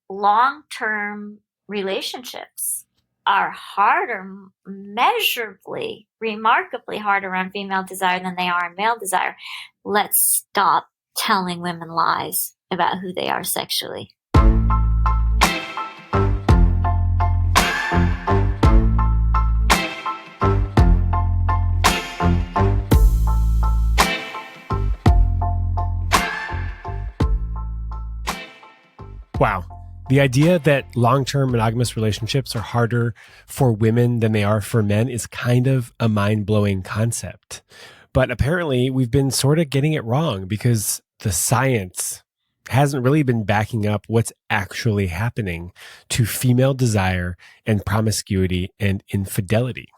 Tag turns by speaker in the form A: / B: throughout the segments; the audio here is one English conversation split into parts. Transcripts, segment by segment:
A: long-term relationships are harder, measurably, remarkably harder on female desire than they are on male desire. Let's stop telling women lies about who they are sexually.
B: Wow. The idea that long-term monogamous relationships are harder for women than they are for men is kind of a mind-blowing concept. But apparently we've been sort of getting it wrong because the science hasn't really been backing up what's actually happening to female desire and promiscuity and infidelity.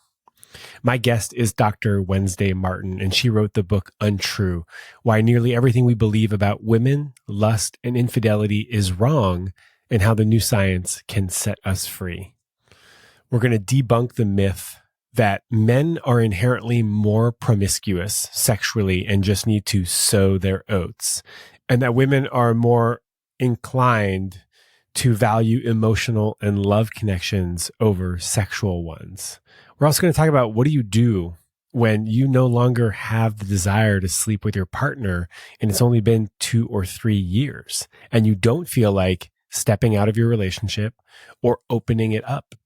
B: My guest is Dr. Wednesday Martin, and she wrote the book Untrue, Why Nearly Everything We Believe About Women, Lust, and Infidelity is Wrong, and How the New Science Can Set Us Free. We're going to debunk the myth that men are inherently more promiscuous sexually and just need to sow their oats, and that women are more inclined to value emotional and love connections over sexual ones. We're also going to talk about what do you do when you no longer have the desire to sleep with your partner and it's only been 2 or 3 years and you don't feel like stepping out of your relationship or opening it up.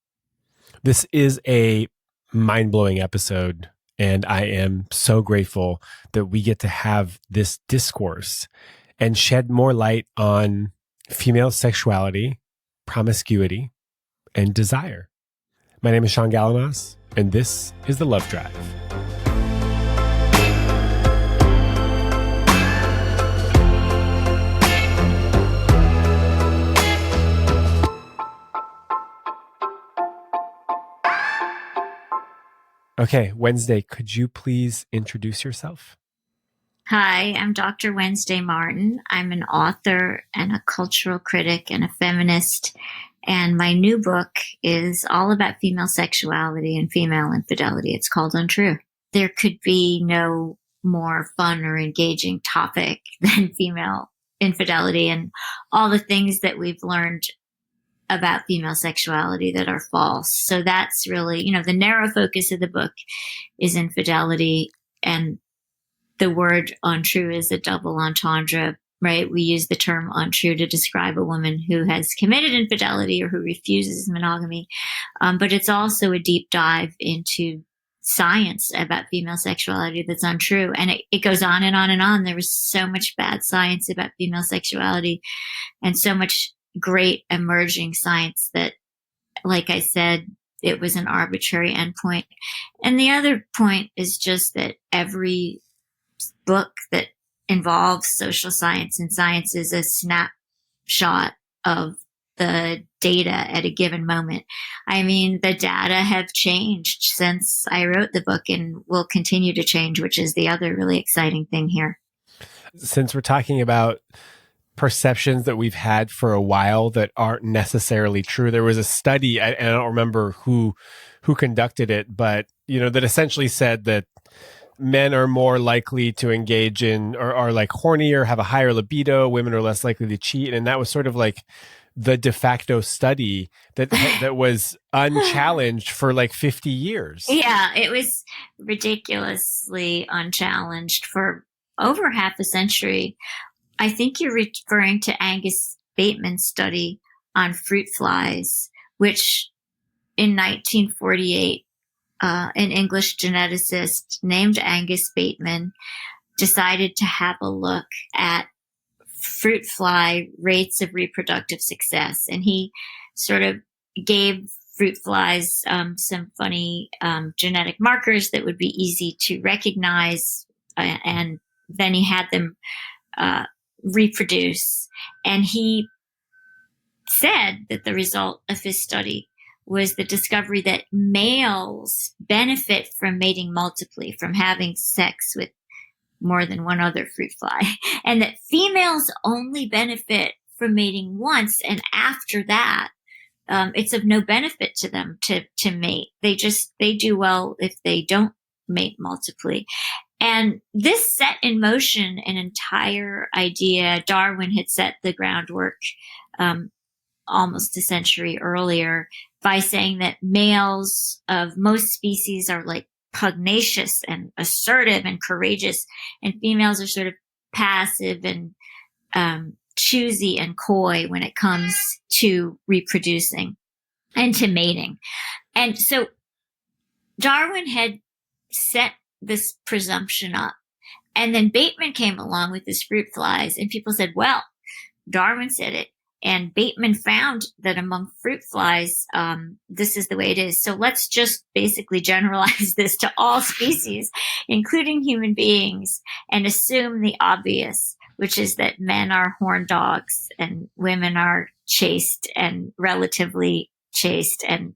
B: This is a mind-blowing episode, and I am so grateful that we get to have this discourse and shed more light on female sexuality, promiscuity, and desire. My name is Sean Galanos, and this is The Love Drive. Okay, Wednesday, could you please introduce yourself?
A: Hi, I'm Dr. Wednesday Martin. I'm an author and a cultural critic and a feminist. And my new book is all about female sexuality and female infidelity. It's called Untrue. There could be no more fun or engaging topic than female infidelity and all the things that we've learned about female sexuality that are false. So that's really, the narrow focus of the book is infidelity, and the word untrue is a double entendre, right? We use the term untrue to describe a woman who has committed infidelity or who refuses monogamy. But it's also a deep dive into science about female sexuality that's untrue. And it goes on and on and on. There was so much bad science about female sexuality and so much great emerging science that, like I said, it was an arbitrary endpoint. And the other point is just that every book that involves social science and science is a snapshot of the data at a given moment. I mean, the data have changed since I wrote the book and will continue to change, which is the other really exciting thing here.
B: Since we're talking about perceptions that we've had for a while that aren't necessarily true, there was a study, and I don't remember who conducted it, but that essentially said that men are more likely to engage in or are like hornier, have a higher libido. Women are less likely to cheat. And that was sort of like the de facto study that was unchallenged for like 50 years.
A: Yeah, it was ridiculously unchallenged for over half a century. I think you're referring to Angus Bateman's study on fruit flies, which in 1948, an English geneticist named Angus Bateman decided to have a look at fruit fly rates of reproductive success. And he sort of gave fruit flies some funny genetic markers that would be easy to recognize. And then he had them reproduce. And he said that the result of his study was the discovery that males benefit from mating multiply, from having sex with more than one other fruit fly, and that females only benefit from mating once, and after that, it's of no benefit to them to mate. They do well if they don't mate multiply. And this set in motion an entire idea. Darwin had set the groundwork almost a century earlier by saying that males of most species are like pugnacious and assertive and courageous, and females are sort of passive and choosy and coy when it comes to reproducing and to mating. And so Darwin had set this presumption up. And then Bateman came along with his fruit flies, and people said, well, Darwin said it. And Bateman found that among fruit flies, this is the way it is. So let's just basically generalize this to all species, including human beings, and assume the obvious, which is that men are horn dogs and women are chaste and relatively chaste and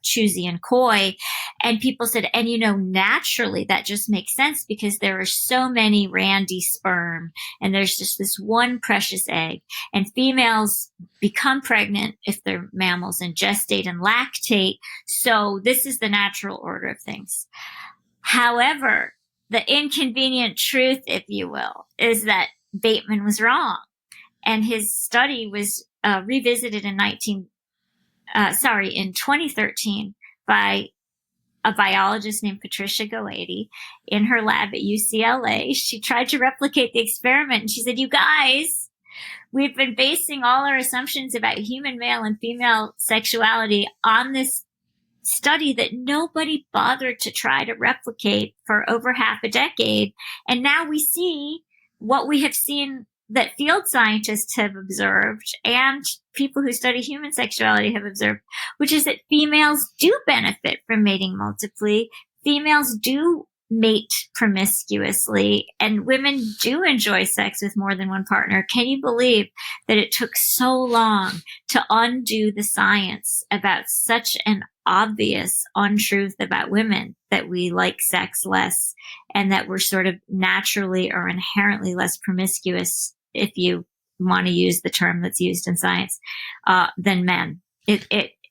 A: choosy and coy. And people said, and naturally that just makes sense because there are so many randy sperm and there's just this one precious egg, and females become pregnant if they're mammals and gestate and lactate. So this is the natural order of things. However, the inconvenient truth, if you will, is that Bateman was wrong. And his study was revisited in 2013 by a biologist named Patricia Goady in her lab at UCLA. She tried to replicate the experiment, and she said, you guys, we've been basing all our assumptions about human male and female sexuality on this study that nobody bothered to try to replicate for over half a decade. And now we see what we have seen that field scientists have observed and people who study human sexuality have observed, which is that females do benefit from mating multiply. Females do mate promiscuously, and women do enjoy sex with more than one partner. Can you believe that it took so long to undo the science about such an obvious untruth about women, that we like sex less and that we're sort of naturally or inherently less promiscuous, if you want to use the term that's used in science, than men?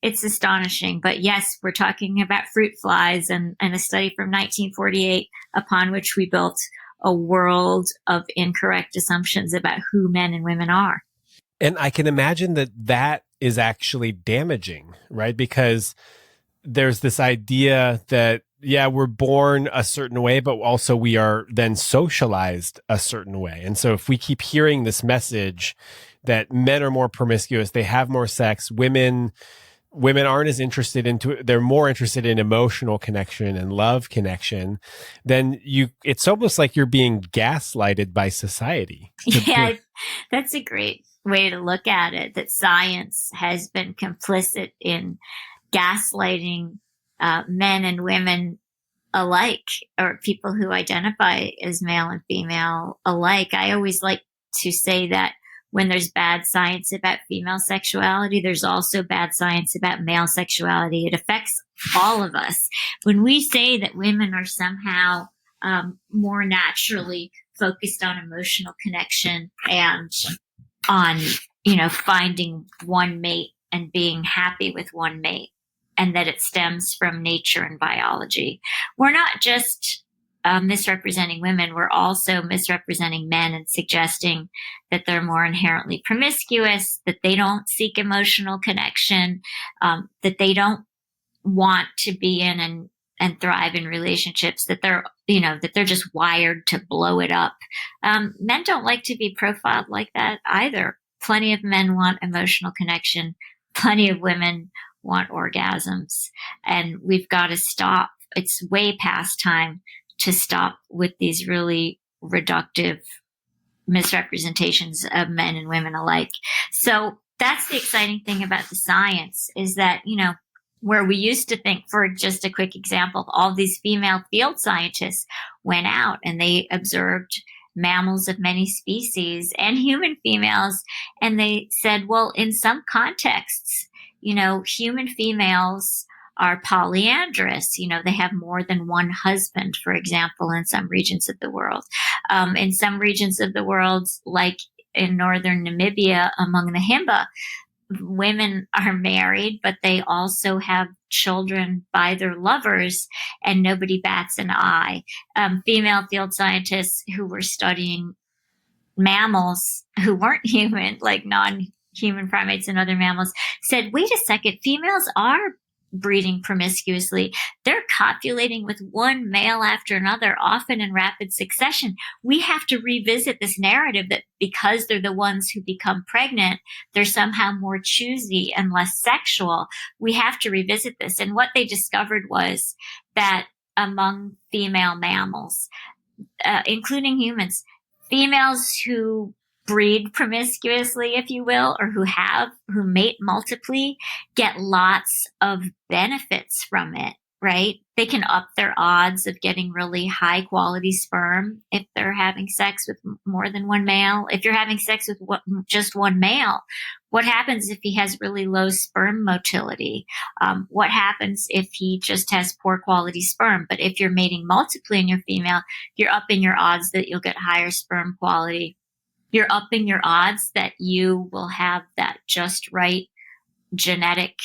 A: It's astonishing. But yes, we're talking about fruit flies and a study from 1948 upon which we built a world of incorrect assumptions about who men and women are.
B: And I can imagine that is actually damaging, right? Because there's this idea that, yeah, we're born a certain way, but also we are then socialized a certain way. And so if we keep hearing this message that men are more promiscuous, they have more sex, women aren't as interested they're more interested in emotional connection and love connection, then it's almost like you're being gaslighted by society.
A: Yeah, that's a great way to look at it, that science has been complicit in gaslighting men and women alike, or people who identify as male and female alike. I always like to say that when there's bad science about female sexuality, there's also bad science about male sexuality. It affects all of us. When we say that women are somehow more naturally focused on emotional connection and on, finding one mate and being happy with one mate, and that it stems from nature and biology, we're not just misrepresenting women, we're also misrepresenting men and suggesting that they're more inherently promiscuous, that they don't seek emotional connection, that they don't want to be in and thrive in relationships, that they're just wired to blow it up. Men don't like to be profiled like that either. Plenty of men want emotional connection. Plenty of women want orgasms. And we've got to stop. It's way past time to stop with these really reductive misrepresentations of men and women alike. So that's the exciting thing about the science, is that, where we used to think, for just a quick example, all these female field scientists went out and they observed mammals of many species and human females. And they said, well, in some contexts, human females are polyandrous. They have more than one husband, for example, in some regions of the world. In some regions of the world, like in northern Namibia among the Himba, women are married, but they also have children by their lovers, and nobody bats an eye. Female field scientists who were studying mammals who weren't human, like non-human human primates and other mammals, said, wait a second, females are breeding promiscuously. They're copulating with one male after another, often in rapid succession. We have to revisit this narrative that because they're the ones who become pregnant, they're somehow more choosy and less sexual. We have to revisit this. And what they discovered was that among female mammals, including humans, females who breed promiscuously, if you will, or who mate multiply, get lots of benefits from it, right? They can up their odds of getting really high quality sperm if they're having sex with more than one male. If you're having sex with just one male, what happens if he has really low sperm motility? What happens if he just has poor quality sperm? But if you're mating multiply in your female, you're upping your odds that you'll get higher sperm quality. You're upping your odds that you will have that just right genetic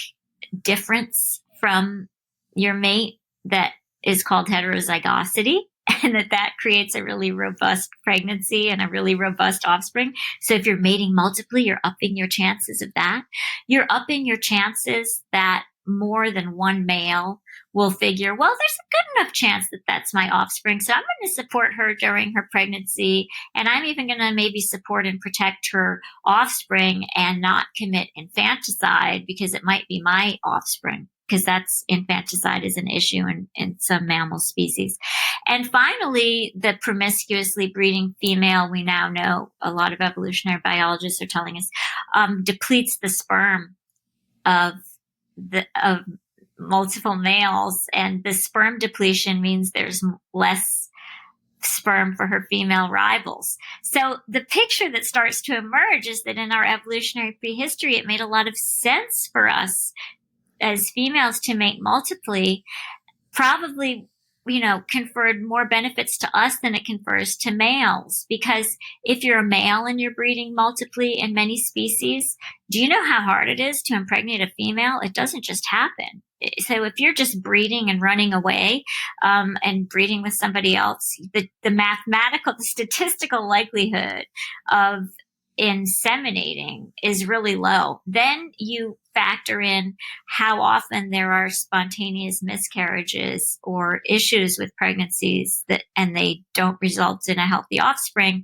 A: difference from your mate that is called heterozygosity, and that creates a really robust pregnancy and a really robust offspring. So if you're mating multiply, you're upping your chances of that. You're upping your chances that more than one male will figure, well, there's a good enough chance that that's my offspring, so I'm going to support her during her pregnancy, and I'm even going to maybe support and protect her offspring and not commit infanticide because it might be my offspring, because that's infanticide is an issue in some mammal species. And finally, the promiscuously breeding female, we now know, a lot of evolutionary biologists are telling us, depletes the sperm of multiple males, and the sperm depletion means there's less sperm for her female rivals. So the picture that starts to emerge is that in our evolutionary prehistory, it made a lot of sense for us as females to mate multiply, probably, conferred more benefits to us than it confers to males. Because if you're a male and you're breeding multiply in many species, do you know how hard it is to impregnate a female? It doesn't just happen. So if you're just breeding and running away, and breeding with somebody else, the statistical likelihood of inseminating is really low. Then you factor in how often there are spontaneous miscarriages or issues with pregnancies and they don't result in a healthy offspring.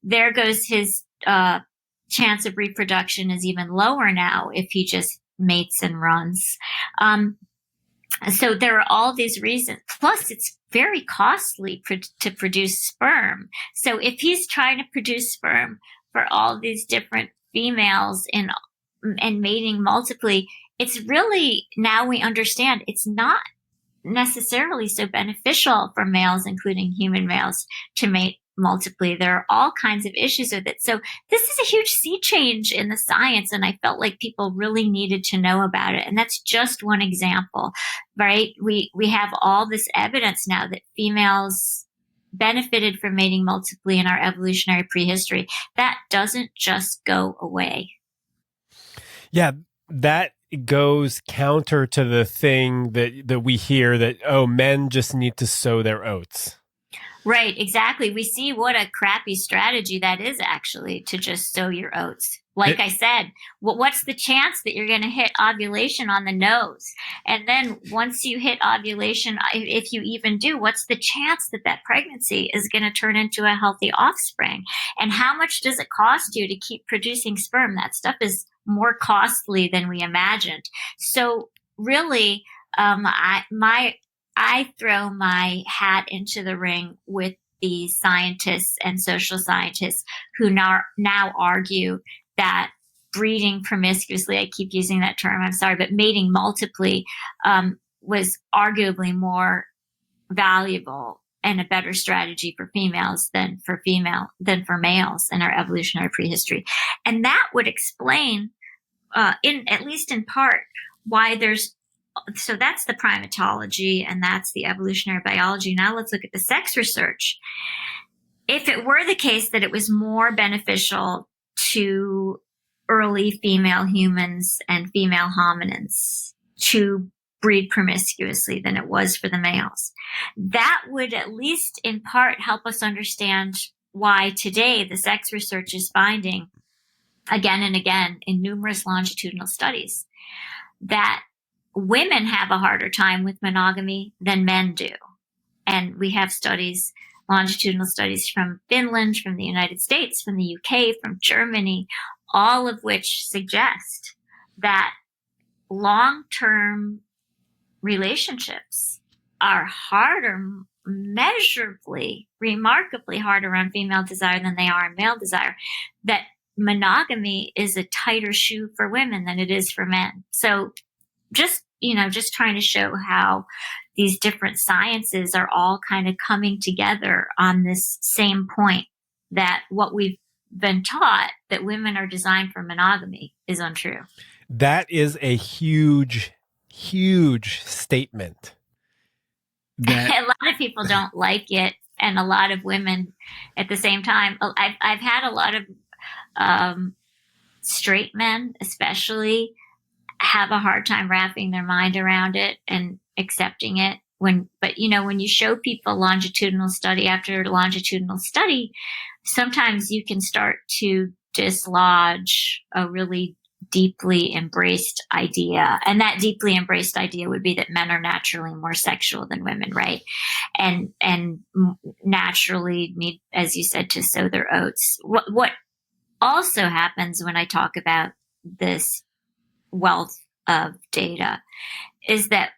A: There goes his chance of reproduction is even lower now if he just mates and runs. So there are all these reasons. Plus, it's very costly to produce sperm. So if he's trying to produce sperm for all these different females and mating multiply, it's really, now we understand, it's not necessarily so beneficial for males, including human males, to mate multiply. There are all kinds of issues with it. So this is a huge sea change in the science, and I felt like people really needed to know about it. And that's just one example, right? We have all this evidence now that females benefited from mating multiply in our evolutionary prehistory. That doesn't just go away.
B: Yeah, that goes counter to the thing that we hear that, men just need to sow their oats.
A: Right, exactly. We see what a crappy strategy that is, actually, to just sow your oats. Like I said, what's the chance that you're going to hit ovulation on the nose? And then once you hit ovulation, if you even do, what's the chance that that pregnancy is going to turn into a healthy offspring? And how much does it cost you to keep producing sperm? That stuff is more costly than we imagined. So really, I throw my hat into the ring with the scientists and social scientists who now argue that breeding promiscuously, I keep using that term, I'm sorry, but mating multiply was arguably more valuable and a better strategy for females than for males in our evolutionary prehistory. And that would explain, at least in part, why so that's the primatology and that's the evolutionary biology. Now let's look at the sex research. If it were the case that it was more beneficial to early female humans and female hominins to breed promiscuously than it was for the males, that would at least in part help us understand why today the sex research is finding again and again in numerous longitudinal studies that women have a harder time with monogamy than men do. And we have studies, longitudinal studies from Finland, from the United States, from the UK, from Germany, all of which suggest that long-term relationships are harder, measurably, remarkably harder on female desire than they are on male desire. That monogamy is a tighter shoe for women than it is for men. So just trying to show how these different sciences are all kind of coming together on this same point, that what we've been taught, that women are designed for monogamy, is untrue.
B: That is a huge, huge statement.
A: A lot of people don't like it, and a lot of women at the same time. I've had a lot of straight men especially have a hard time wrapping their mind around it and accepting it. But when you show people longitudinal study after longitudinal study, sometimes you can start to dislodge a really deeply embraced idea. And that deeply embraced idea would be that men are naturally more sexual than women, right? And naturally need, as you said, to sow their oats. What also happens when I talk about this wealth of data is that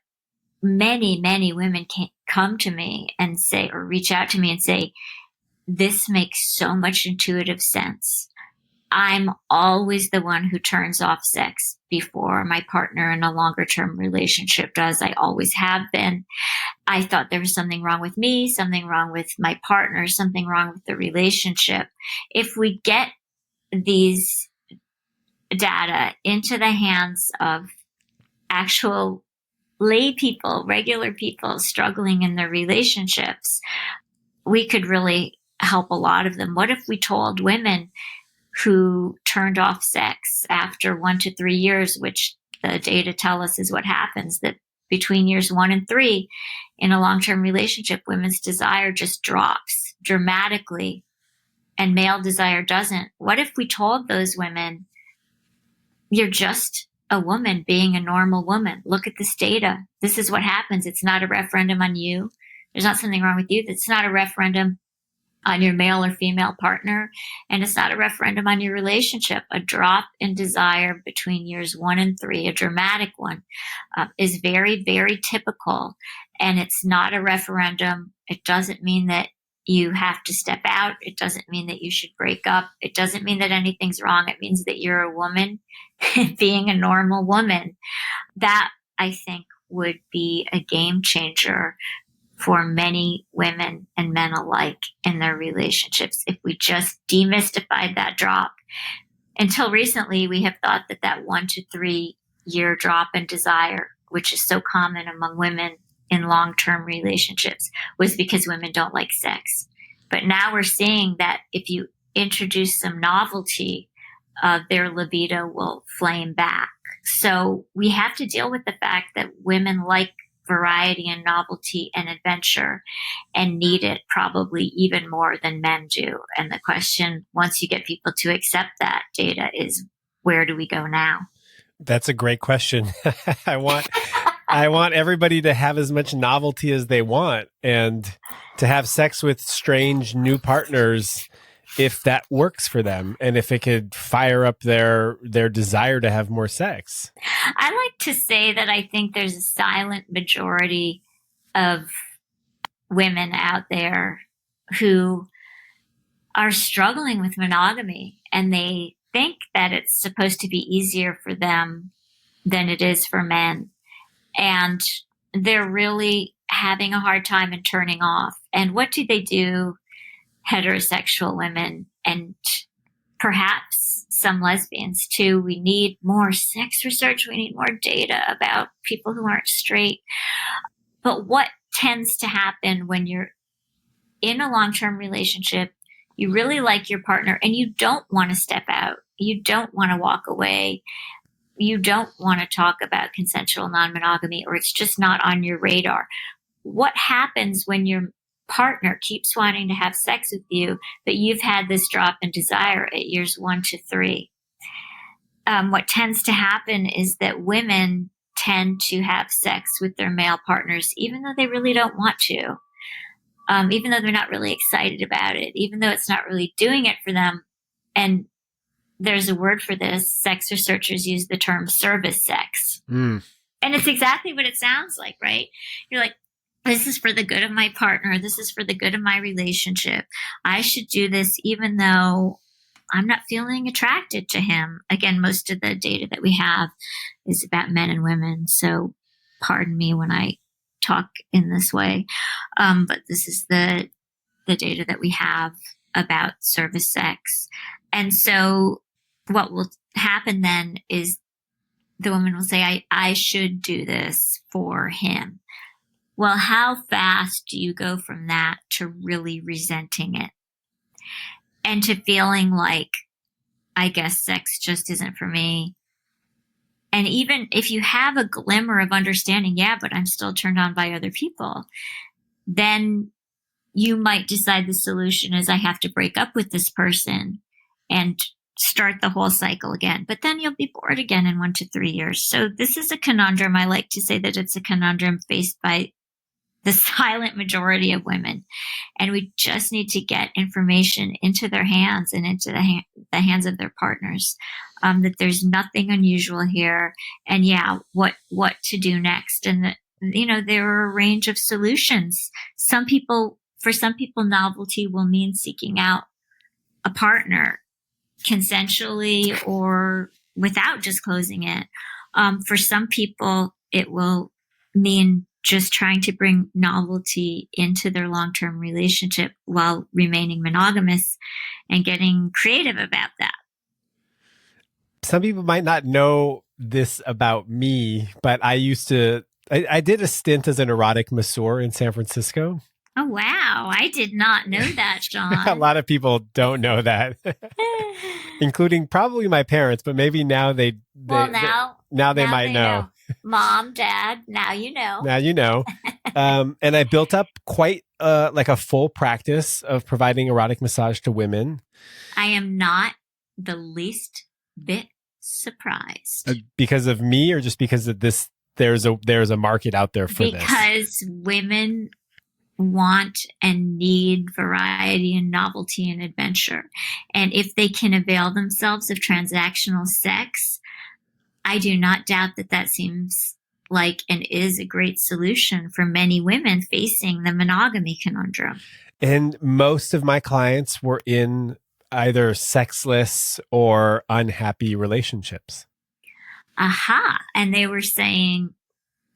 A: many, many women can come to me and say, or reach out to me and say, this makes so much intuitive sense. I'm always the one who turns off sex before my partner in a longer term relationship does. I always have been. I thought there was something wrong with me, something wrong with my partner, something wrong with the relationship. If we get these data into the hands of actual lay people, regular people struggling in their relationships, we could really help a lot of them. What if we told women who turned off sex after 1 to 3 years, which the data tell us is what happens, that between years 1 and 3 in a long-term relationship, women's desire just drops dramatically and male desire doesn't? What if we told those women, you're just a woman being a normal woman. Look at this data. This is what happens. It's not a referendum on you. There's not something wrong with you. It's not a referendum on your male or female partner. And it's not a referendum on your relationship. A drop in desire between years 1 and 3, a dramatic one, is very, very typical. And it's not a referendum. It doesn't mean that you have to step out. It doesn't mean that you should break up. It doesn't mean that anything's wrong. It means that you're a woman being a normal woman. That, I think, would be a game changer for many women and men alike in their relationships if we just demystified that drop. Until recently, we have thought that 1 to 3 year drop in desire, which is so common among women in long-term relationships, was because women don't like sex. But now we're seeing that if you introduce some novelty, their libido will flame back. So we have to deal with the fact that women like variety and novelty and adventure and need it probably even more than men do. And the question, once you get people to accept that data, is where do we go now?
B: That's a great question. I want everybody to have as much novelty as they want and to have sex with strange new partners if that works for them and if it could fire up their desire to have more sex.
A: I like to say that I think there's a silent majority of women out there who are struggling with monogamy, and they think that it's supposed to be easier for them than it is for men. And they're really having a hard time in turning off. And what do they do? Heterosexual women, and perhaps some lesbians too. We need more sex research. We need more data about people who aren't straight. But what tends to happen when you're in a long-term relationship, you really like your partner and you don't want to step out. You don't want to walk away. You don't want to talk about consensual non-monogamy, or it's just not on your radar. What happens when your partner keeps wanting to have sex with you, but you've had this drop in desire at years 1 to 3? what tends to happen is that women tend to have sex with their male partners, even though they really don't want to, even though they're not really excited about it, even though it's not really doing it for them. And there's a word for this. Sex researchers use the term service sex.
B: Mm.
A: And it's exactly what it sounds like, right? You're like, this is for the good of my partner. This is for the good of my relationship. I should do this even though I'm not feeling attracted to him. Again, most of the data that we have is about men and women. So pardon me when I talk in this way. But this is the data that we have about service sex. And so what will happen then is the woman will say, I should do this for him. Well, how fast do you go from that to really resenting it? And to feeling like, I guess sex just isn't for me. And even if you have a glimmer of understanding, yeah, but I'm still turned on by other people, then you might decide the solution is I have to break up with this person and start the whole cycle again. But then you'll be bored again in 1 to 3 years. So this is a conundrum. I like to say that it's a conundrum faced by the silent majority of women. And we just need to get information into their hands and into the hands of their partners, that there's nothing unusual here. And yeah, what to do next. And that, there are a range of solutions. For some people, novelty will mean seeking out a partner consensually or without disclosing it. For some people, it will mean just trying to bring novelty into their long-term relationship while remaining monogamous and getting creative about that.
B: Some people might not know this about me, but I did a stint as an erotic masseur in San Francisco.
A: Oh, wow. I did not know that, John.
B: A lot of people don't know that, including probably my parents, but maybe now they might know.
A: Mom, Dad, now you know.
B: Now you know. And I built up quite like a full practice of providing erotic massage to women.
A: I am not the least bit surprised.
B: Because of me, or just because of this? There's a market out there for this.
A: Because women want and need variety and novelty and adventure. And if they can avail themselves of transactional sex, I do not doubt that seems like and is a great solution for many women facing the monogamy conundrum.
B: And most of my clients were in either sexless or unhappy relationships.
A: Aha. And they were saying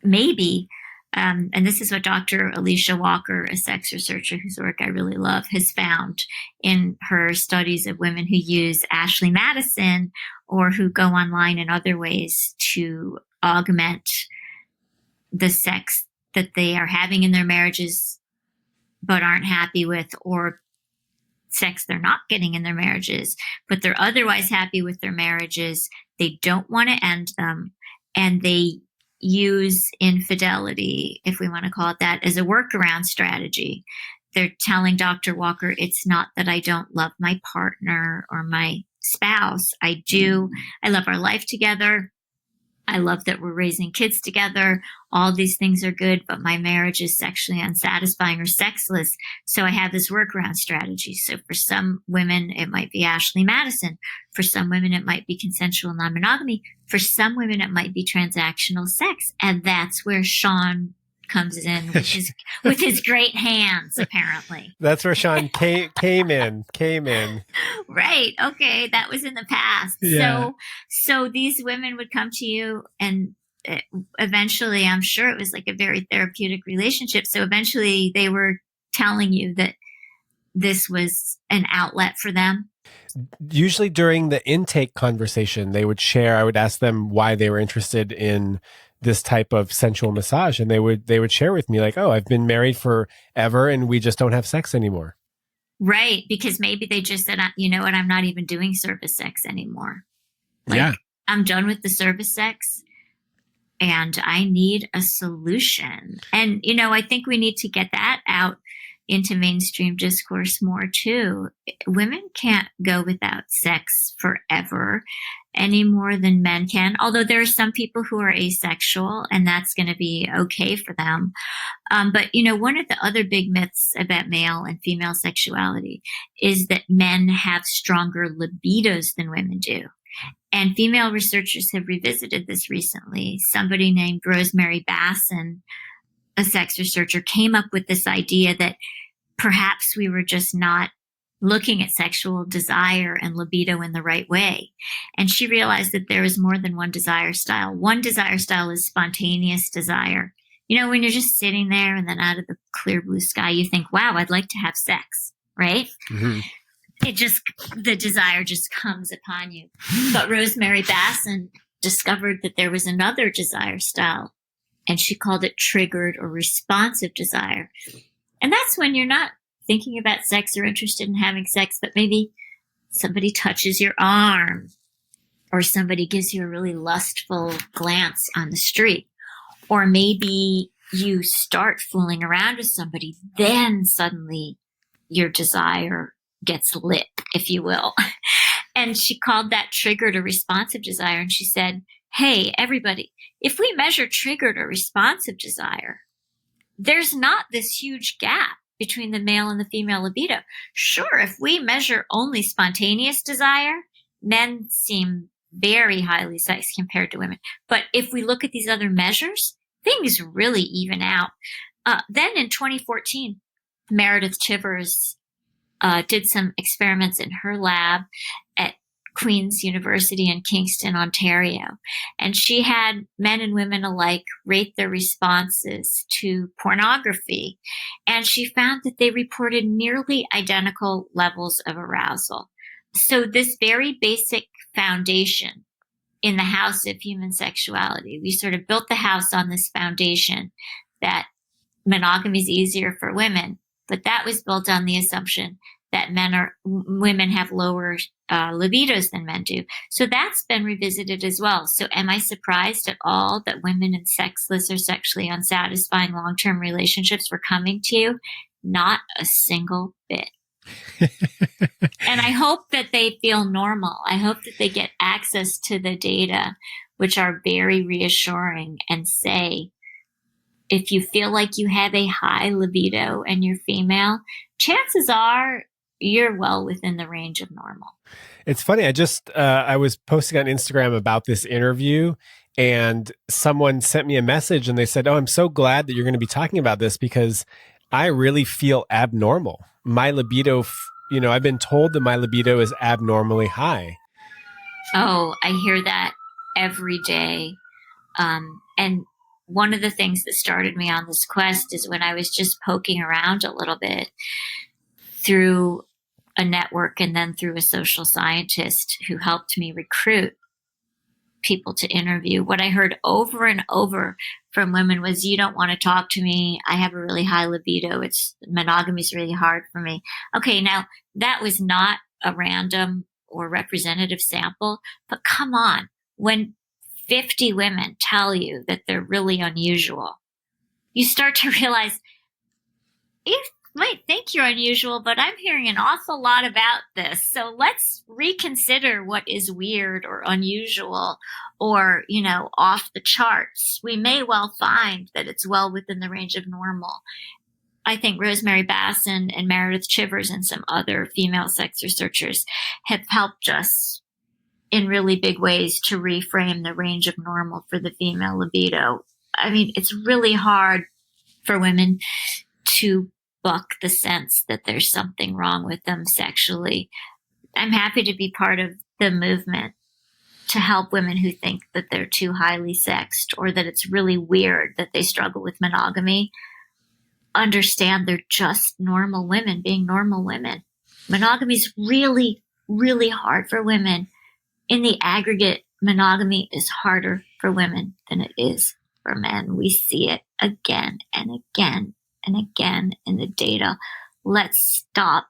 A: maybe, and this is what Dr. Alicia Walker, a sex researcher whose work I really love, has found in her studies of women who use Ashley Madison or who go online in other ways to augment the sex that they are having in their marriages but aren't happy with, or sex they're not getting in their marriages, but they're otherwise happy with their marriages. They don't want to end them, and they use infidelity, if we want to call it that, as a workaround strategy. They're telling Dr. Walker, it's not that I don't love my partner or my spouse. I do. I love our life together. I love that we're raising kids together. All these things are good, but my marriage is sexually unsatisfying or sexless. So I have this workaround strategy. So for some women, it might be Ashley Madison. For some women, it might be consensual non-monogamy. For some women, it might be transactional sex. And that's where Sean comes in with his great hands, apparently.
B: That's where Sean came in.
A: Right. Okay. That was in the past.
B: Yeah.
A: So these women would come to you, and eventually, I'm sure it was like a very therapeutic relationship. So eventually they were telling you that this was an outlet for them.
B: Usually during the intake conversation, they would share, I would ask them why they were interested in this type of sensual massage. And they would share with me like, oh, I've been married forever and we just don't have sex anymore.
A: Right. Because maybe they just said, you know what, I'm not even doing service sex anymore. Like,
B: yeah.
A: I'm done with the service sex and I need a solution. And, I think we need to get that out into mainstream discourse more too. Women can't go without sex forever any more than men can, although there are some people who are asexual and that's going to be okay for them. But, one of the other big myths about male and female sexuality is that men have stronger libidos than women do. And female researchers have revisited this recently. Somebody named Rosemary Basson, a sex researcher, came up with this idea that perhaps we were just not looking at sexual desire and libido in the right way. And she realized that there is more than one desire style. One desire style is spontaneous desire. When you're just sitting there and then out of the clear blue sky, you think, wow, I'd like to have sex, right? Mm-hmm. The desire just comes upon you. But Rosemary Basson discovered that there was another desire style, and she called it triggered or responsive desire. And that's when you're not thinking about sex or interested in having sex, but maybe somebody touches your arm or somebody gives you a really lustful glance on the street. Or maybe you start fooling around with somebody, then suddenly your desire gets lit, if you will. And she called that triggered or responsive desire. And she said, hey, everybody, if we measure triggered or responsive desire, there's not this huge gap between the male and the female libido. Sure, if we measure only spontaneous desire, men seem very highly sexed compared to women. But if we look at these other measures, things really even out. Then in 2014, Meredith Chivers did some experiments in her lab at Queen's University in Kingston, Ontario. And she had men and women alike rate their responses to pornography. And she found that they reported nearly identical levels of arousal. So this very basic foundation in the house of human sexuality, we sort of built the house on this foundation that monogamy is easier for women, but that was built on the assumption that women have lower libidos than men do. So that's been revisited as well. So am I surprised at all that women in sexless or sexually unsatisfying long-term relationships were coming to you? Not a single bit. And I hope that they feel normal. I hope that they get access to the data, which are very reassuring, and say, if you feel like you have a high libido and you're female, chances are you're well within the range of normal.
B: It's funny. I was posting on Instagram about this interview, and someone sent me a message and they said, oh, I'm so glad that you're going to be talking about this because I really feel abnormal. My libido, I've been told that my libido is abnormally high.
A: Oh, I hear that every day. And one of the things that started me on this quest is when I was just poking around a little bit through a network and then through a social scientist who helped me recruit people to interview. What I heard over and over from women was, you don't want to talk to me. I have a really high libido. Monogamy is really hard for me. Okay. Now that was not a random or representative sample, but come on, when 50 women tell you that they're really unusual, you start to realize you might think you're unusual, but I'm hearing an awful lot about this. So let's reconsider what is weird or unusual or, off the charts. We may well find that it's well within the range of normal. I think Rosemary Basson and Meredith Chivers and some other female sex researchers have helped us in really big ways to reframe the range of normal for the female libido. I mean, it's really hard for women to buck the sense that there's something wrong with them sexually. I'm happy to be part of the movement to help women who think that they're too highly sexed or that it's really weird that they struggle with monogamy understand they're just normal women being normal women. Monogamy is really, really hard for women. In the aggregate, monogamy is harder for women than it is for men. We see it again and again and again in the data. Let's stop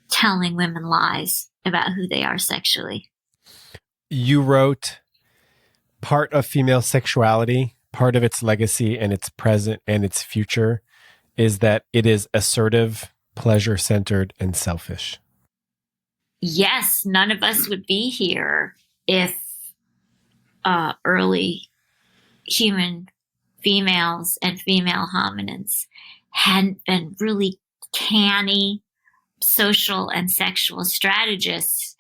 A: telling women lies about who they are sexually.
B: You wrote, part of female sexuality, part of its legacy and its present and its future is that it is assertive, pleasure-centered, and selfish.
A: Yes, none of us would be here if early human females and female hominins hadn't been really canny social and sexual strategists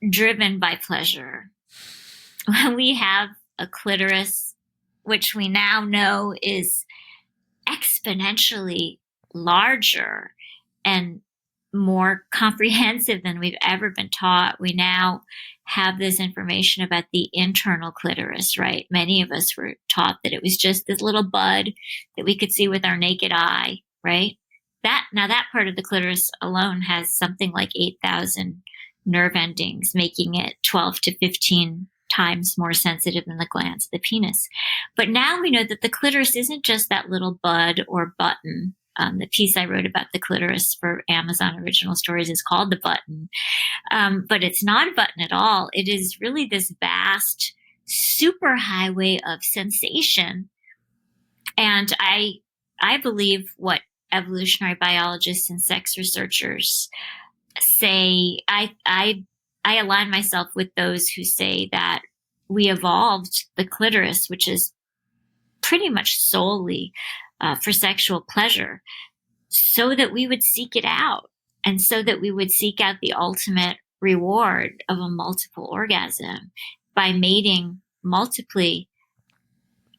A: driven by pleasure. When we have a clitoris, which we now know is exponentially larger and more comprehensive than we've ever been taught. We now have this information about the internal clitoris, right? Many of us were taught that it was just this little bud that we could see with our naked eye, right? That part of the clitoris alone has something like 8,000 nerve endings, making it 12 to 15 times more sensitive than the glands of the penis. But now we know that the clitoris isn't just that little bud or button. The piece I wrote about the clitoris for Amazon Original Stories is called The Button. But it's not a button at all. It is really this vast superhighway of sensation. And I believe what evolutionary biologists and sex researchers say. I align myself with those who say that we evolved the clitoris, which is pretty much solely for sexual pleasure, so that we would seek it out and so that we would seek out the ultimate reward of a multiple orgasm by mating multiply,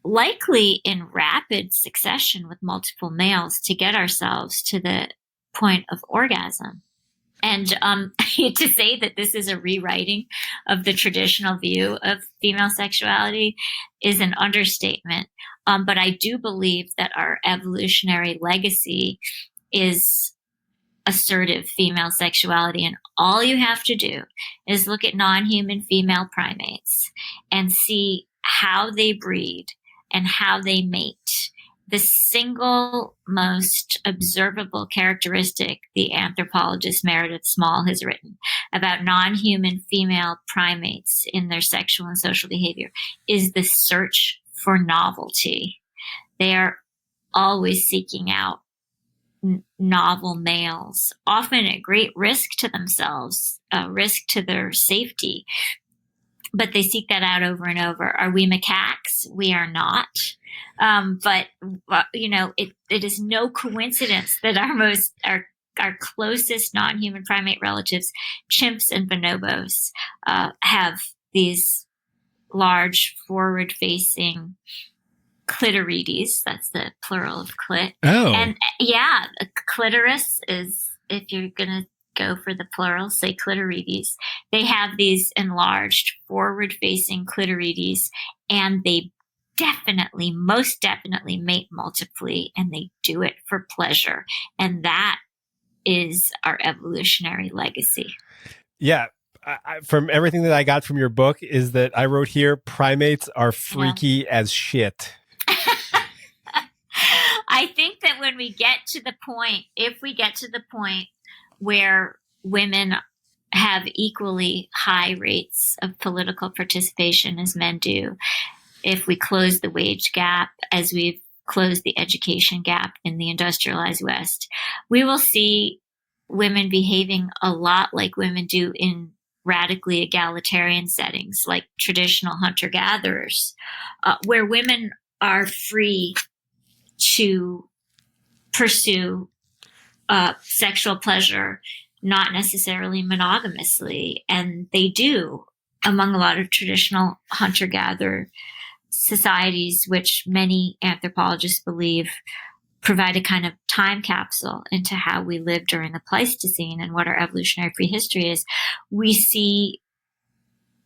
A: likely in rapid succession with multiple males to get ourselves to the point of orgasm. And to say that this is a rewriting of the traditional view of female sexuality is an understatement. But I do believe that our evolutionary legacy is assertive female sexuality. And all you have to do is look at non-human female primates and see how they breed and how they mate. The single most observable characteristic the anthropologist Meredith Small has written about non-human female primates in their sexual and social behavior is the search for novelty. They are always seeking out novel males, often at great risk to themselves, risk to their safety. But they seek that out over and over. Are we macaques? We are not. But it is no coincidence that our closest non-human primate relatives, chimps and bonobos, have these large forward-facing clitorides. That's the plural of clit.
B: Oh.
A: And yeah, a clitoris is, if you're going to go for the plural, say clitorides. They have these enlarged forward-facing clitorides, and they most definitely mate multiply, and they do it for pleasure. And that is our evolutionary legacy.
B: Yeah. From everything that I got from your book is that I wrote here, primates are freaky as shit.
A: I think that when we get to the point, if we get to the point where women have equally high rates of political participation as men do, if we close the wage gap as we've closed the education gap in the industrialized West, we will see women behaving a lot like women do in radically egalitarian settings, like traditional hunter-gatherers, where women are free to pursue sexual pleasure, not necessarily monogamously. And they do among a lot of traditional hunter-gatherer societies, which many anthropologists believe provide a kind of time capsule into how we lived during the Pleistocene and what our evolutionary prehistory is. We see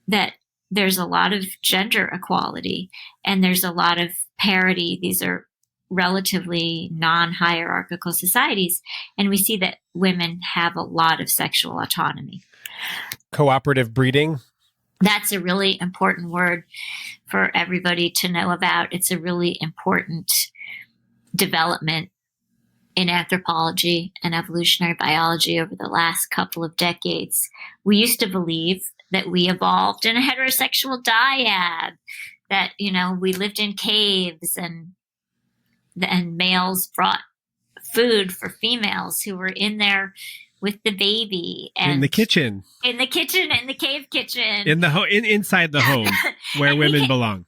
A: that there's a lot of gender equality and there's a lot of parity. These are relatively non-hierarchical societies. And we see that women have a lot of sexual autonomy.
B: Cooperative breeding.
A: That's a really important word for everybody to know about. It's a really important development in anthropology and evolutionary biology over the last couple of decades. We used to believe that we evolved in a heterosexual dyad, that, we lived in caves and males brought food for females who were in there with the baby and
B: in the kitchen,
A: in the cave kitchen,
B: inside the home where women belong.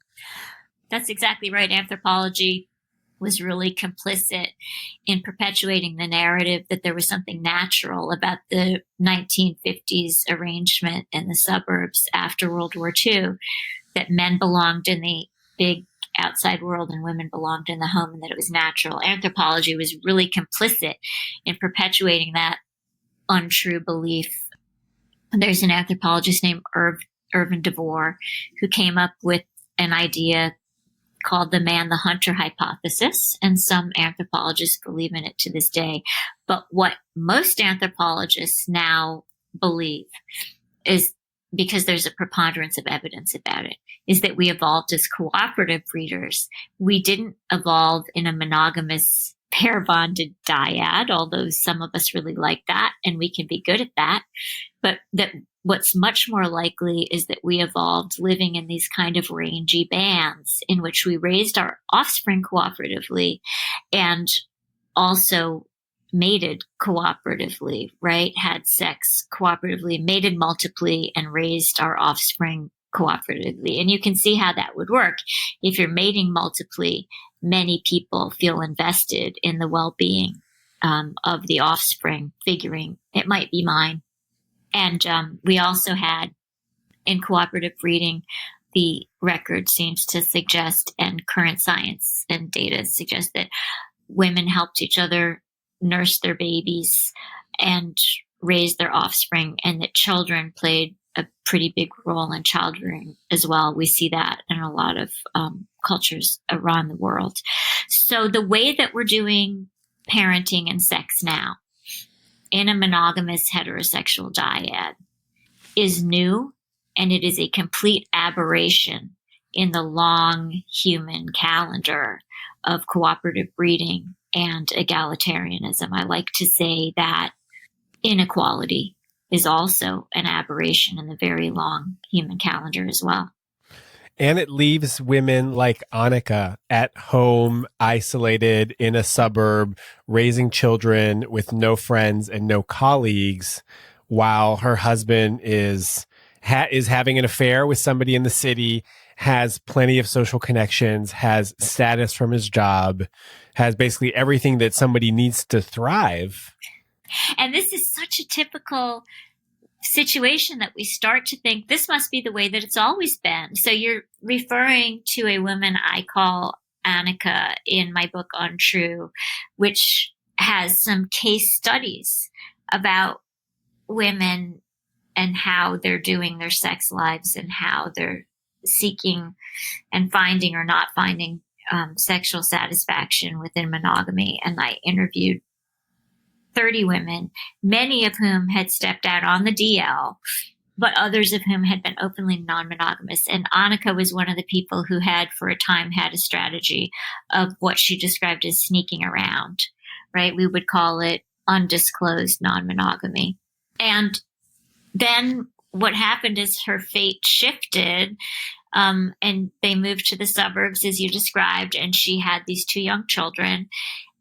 A: That's exactly right. Anthropology was really complicit in perpetuating the narrative that there was something natural about the 1950s arrangement in the suburbs after World War II, that men belonged in the big outside world and women belonged in the home, and that it was natural. Anthropology was really complicit in perpetuating that untrue belief. There's an anthropologist named Irvin DeVore who came up with an idea called the man-the-hunter hypothesis, and some anthropologists believe in it to this day. But what most anthropologists now believe is, because there's a preponderance of evidence about it, is that we evolved as cooperative breeders. We didn't evolve in a monogamous pair-bonded dyad, although some of us really like that, and we can be good at that. But that what's much more likely is that we evolved living in these kind of rangy bands in which we raised our offspring cooperatively and also mated cooperatively, right? Had sex cooperatively, mated multiply, and raised our offspring cooperatively. And you can see how that would work. If you're mating multiply, many people feel invested in the well-being of the offspring, figuring it might be mine. And we also had, in cooperative breeding, the record seems to suggest, and current science and data suggest, that women helped each other nurse their babies and raise their offspring, and that children played a pretty big role in childrearing as well. We see that in a lot of cultures around the world. So the way that we're doing parenting and sex now in a monogamous heterosexual dyad is new, and it is a complete aberration in the long human calendar of cooperative breeding and egalitarianism. I like to say that inequality is also an aberration in the very long human calendar as well.
B: And it leaves women like Annika at home, isolated in a suburb, raising children with no friends and no colleagues, while her husband is having an affair with somebody in the city, has plenty of social connections, has status from his job, has basically everything that somebody needs to thrive.
A: And this is such a typical situation that we start to think this must be the way that it's always been. So you're referring to a woman I call Annika in my book Untrue, which has some case studies about women and how they're doing their sex lives and how they're seeking and finding or not finding sexual satisfaction within monogamy. And I interviewed 30 women, many of whom had stepped out on the DL, but others of whom had been openly non-monogamous. And Annika was one of the people who had, for a time, had a strategy of what she described as sneaking around, right? We would call it undisclosed non-monogamy. And then what happened is her fate shifted, and they moved to the suburbs, as you described, and she had these 2 young children.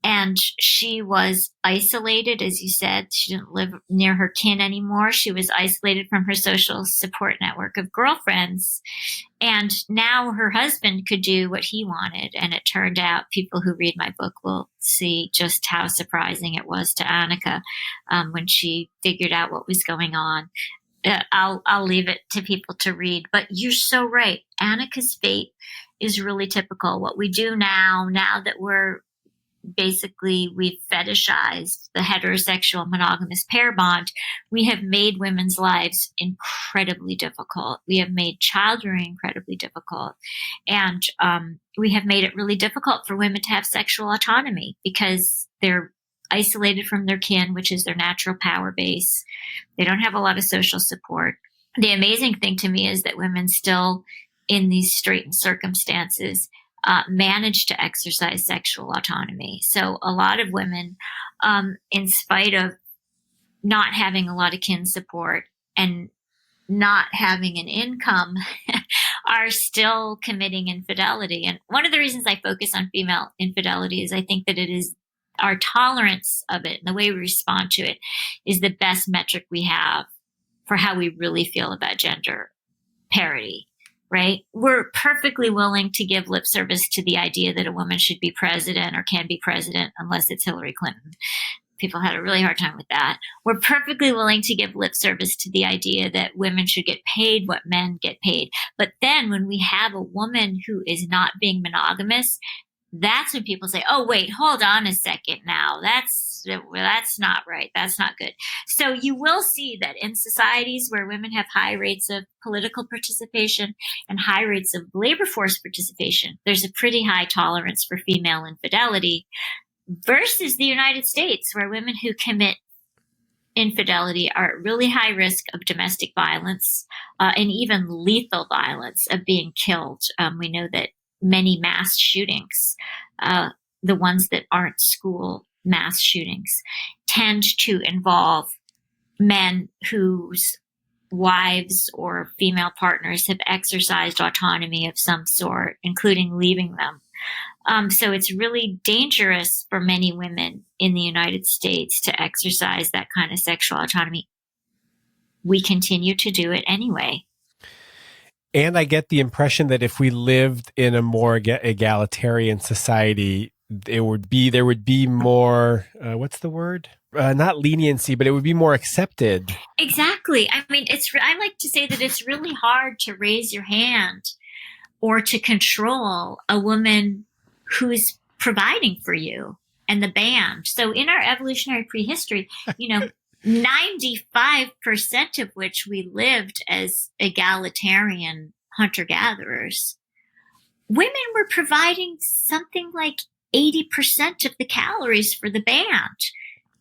A: And she was isolated, as you said. She didn't live near her kin anymore. She was isolated from her social support network of girlfriends. And now her husband could do what he wanted. And it turned out, people who read my book will see just how surprising it was to Annika when she figured out what was going on. I'll leave it to people to read. But you're so right. Annika's fate is really typical. What we do now that we've fetishized the heterosexual monogamous pair bond, we have made women's lives incredibly difficult. We have made childrearing incredibly difficult. And we have made it really difficult for women to have sexual autonomy because they're isolated from their kin, which is their natural power base. They don't have a lot of social support. The amazing thing to me is that women still, in these straitened circumstances, manage to exercise sexual autonomy. So a lot of women, in spite of not having a lot of kin support and not having an income, are still committing infidelity. And one of the reasons I focus on female infidelity is I think that it is our tolerance of it and the way we respond to it is the best metric we have for how we really feel about gender parity, right? We're perfectly willing to give lip service to the idea that a woman should be president or can be president unless it's Hillary Clinton. People had a really hard time with that. We're perfectly willing to give lip service to the idea that women should get paid what men get paid. But then when we have a woman who is not being monogamous, that's when people say, oh, wait, hold on a second now. That's not right. That's not good. So you will see that in societies where women have high rates of political participation and high rates of labor force participation, there's a pretty high tolerance for female infidelity versus the United States, where women who commit infidelity are at really high risk of domestic violence and even lethal violence of being killed. We know that many mass shootings, the ones that aren't school mass shootings, tend to involve men whose wives or female partners have exercised autonomy of some sort, including leaving them. So it's really dangerous for many women in the United States to exercise that kind of sexual autonomy. We continue to do it anyway.
B: And I get the impression that if we lived in a more egalitarian society, there would be more, what's the word? Not leniency, but it would be more accepted.
A: Exactly. I mean, I like to say that it's really hard to raise your hand or to control a woman who's providing for you and the band. So in our evolutionary prehistory, 95% of which we lived as egalitarian hunter-gatherers, women were providing something like 80% of the calories for the band.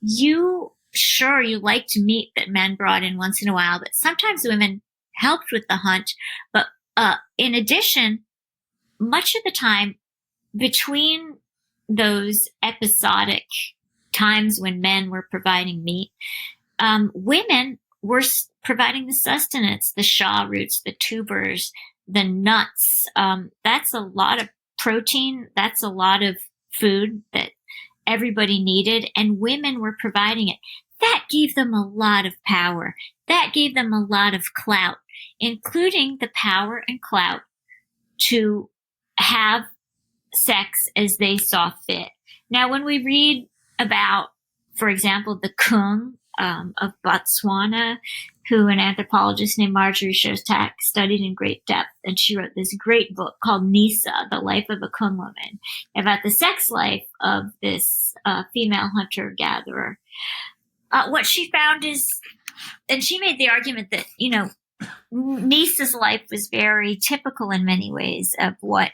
A: You liked meat that men brought in once in a while, but sometimes women helped with the hunt. But in addition, much of the time between those episodic times when men were providing meat, women were providing the sustenance, the shaw roots, the tubers, the nuts. That's a lot of protein. That's a lot of food that everybody needed, and women were providing it. That gave them a lot of power. That gave them a lot of clout, including the power and clout to have sex as they saw fit. Now, when we read about, for example, the Kung of Botswana, who an anthropologist named Marjorie Shostak studied in great depth, and she wrote this great book called Nisa, The Life of a Kung Woman, about the sex life of this female hunter-gatherer. What she found is, and she made the argument that, Nisa's life was very typical in many ways of what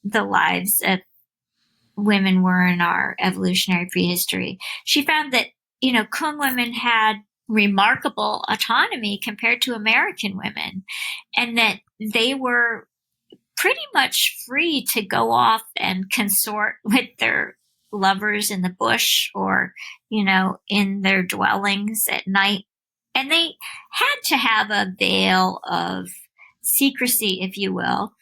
A: the lives of women were in our evolutionary prehistory. She found that, Kung women had remarkable autonomy compared to American women, and that they were pretty much free to go off and consort with their lovers in the bush or, in their dwellings at night. And they had to have a veil of secrecy, if you will.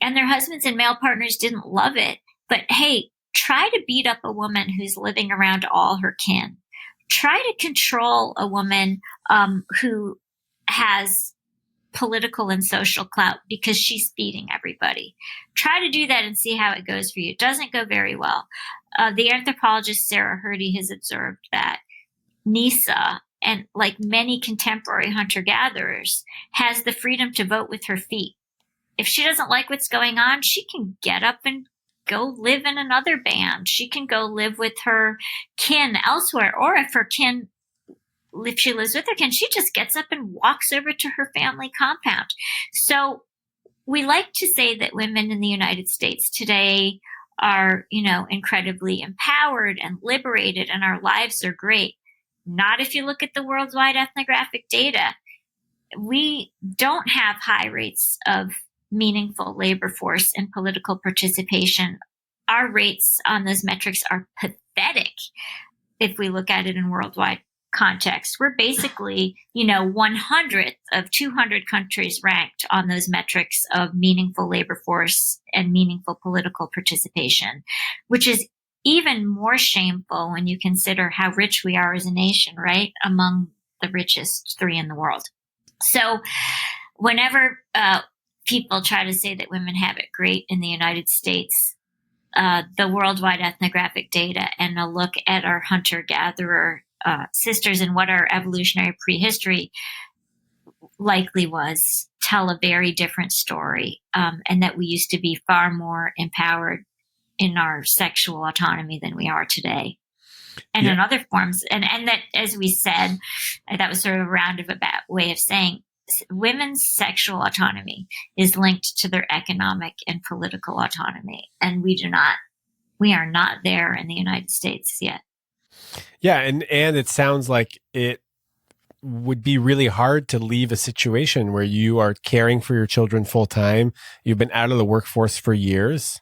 A: And their husbands and male partners didn't love it. But hey, try to beat up a woman who's living around all her kin. Try to control a woman who has political and social clout because she's feeding everybody. Try to do that and see how it goes for you. It doesn't go very well. The anthropologist Sarah Hrdy has observed that Nisa, and like many contemporary hunter-gatherers, has the freedom to vote with her feet. If she doesn't like what's going on, she can get up and go live in another band. She can go live with her kin elsewhere. Or if she lives with her kin, she just gets up and walks over to her family compound. So we like to say that women in the United States today are, incredibly empowered and liberated, and our lives are great. Not if you look at the worldwide ethnographic data. We don't have high rates of meaningful labor force and political participation. Our rates on those metrics are pathetic if we look at it in worldwide context. We're basically, 100th of 200 countries ranked on those metrics of meaningful labor force and meaningful political participation, which is even more shameful when you consider how rich we are as a nation, right? Among the richest three in the world. So whenever people try to say that women have it great in the United States, the worldwide ethnographic data and a look at our hunter-gatherer sisters and what our evolutionary prehistory likely was tell a very different story, and that we used to be far more empowered in our sexual autonomy than we are today. And in other forms, and that, as we said, that was sort of a roundabout way of saying women's sexual autonomy is linked to their economic and political autonomy. And we are not there in the United States yet.
B: Yeah. And it sounds like it would be really hard to leave a situation where you are caring for your children full time. You've been out of the workforce for years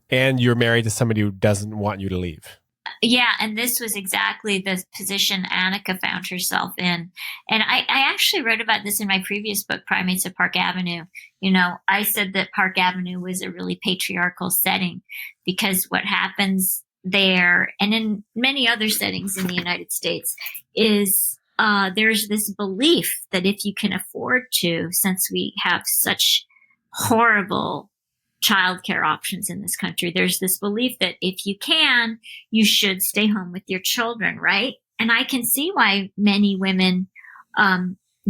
B: and you're married to somebody who doesn't want you to leave.
A: Yeah, and this was exactly the position Annika found herself in. And I actually wrote about this in my previous book, Primates of Park Avenue. You know, I said that Park Avenue was a really patriarchal setting because what happens there, and in many other settings in the United States, is there's this belief that if you can afford to, since we have such horrible childcare options in this country, there's this belief that if you can, you should stay home with your children, right? And I can see why many women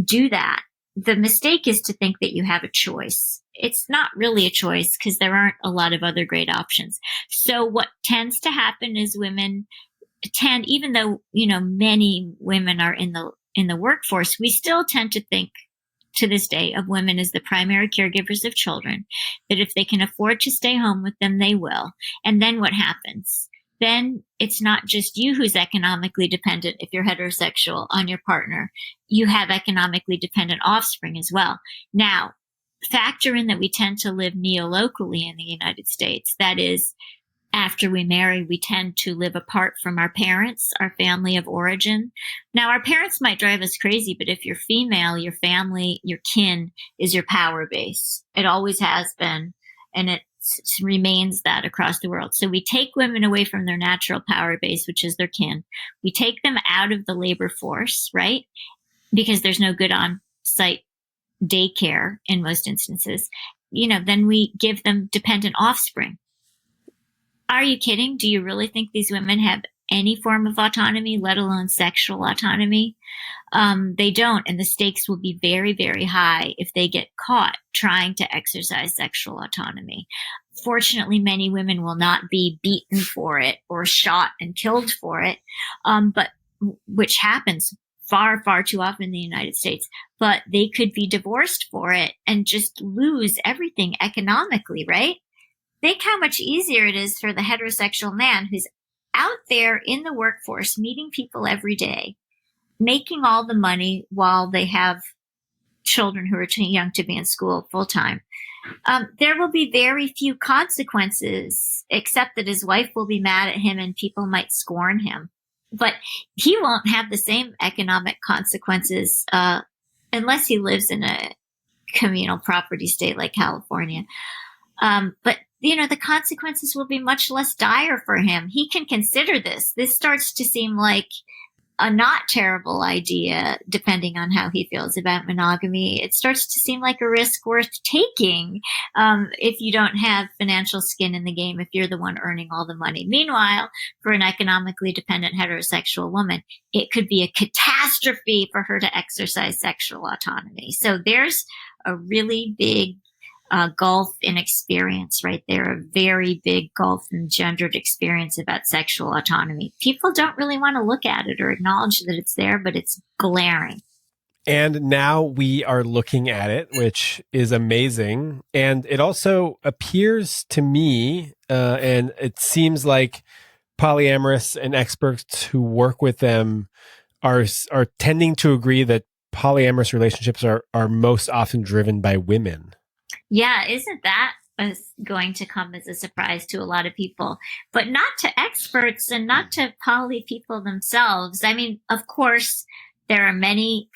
A: do that. The mistake is to think that you have a choice. It's not really a choice because there aren't a lot of other great options. So what tends to happen is women tend, even though, you know, many women are in the workforce, we still tend to think to this day of women as the primary caregivers of children, that if they can afford to stay home with them, they will. And then what happens? Then it's not just you who's economically dependent, if you're heterosexual, on your partner. You have economically dependent offspring as well. Now, factor in that we tend to live neolocally in the United States. That is, after we marry, we tend to live apart from our parents, our family of origin. Now, our parents might drive us crazy, but if you're female, your family, your kin is your power base. It always has been, and it remains that across the world. So we take women away from their natural power base, which is their kin. We take them out of the labor force, right? Because there's no good on-site daycare in most instances. You know, then we give them dependent offspring. Are you kidding? Do you really think these women have any form of autonomy, let alone sexual autonomy? They don't. And the stakes will be very, very high if they get caught trying to exercise sexual autonomy. Fortunately, many women will not be beaten for it or shot and killed for it, but which happens far, far too often in the United States. But they could be divorced for it and just lose everything economically, right? Think how much easier it is for the heterosexual man who's out there in the workforce, meeting people every day, making all the money while they have children who are too young to be in school full time. There will be very few consequences, except that his wife will be mad at him and people might scorn him. But he won't have the same economic consequences unless he lives in a communal property state like California. But you know, the consequences will be much less dire for him. He can consider this. This starts to seem like a not terrible idea, depending on how he feels about monogamy. It starts to seem like a risk worth taking if you don't have financial skin in the game, if you're the one earning all the money. Meanwhile, for an economically dependent heterosexual woman, it could be a catastrophe for her to exercise sexual autonomy. So there's a really big gulf in experience right there, a very big gulf in gendered experience about sexual autonomy. People don't really want to look at it or acknowledge that it's there, but it's glaring.
B: And now we are looking at it, which is amazing. And it also appears to me, and it seems like polyamorous and experts who work with them are tending to agree that polyamorous relationships are most often driven by women.
A: Yeah, isn't that going to come as a surprise to a lot of people, but not to experts and not to poly people themselves. I mean, of course, there are many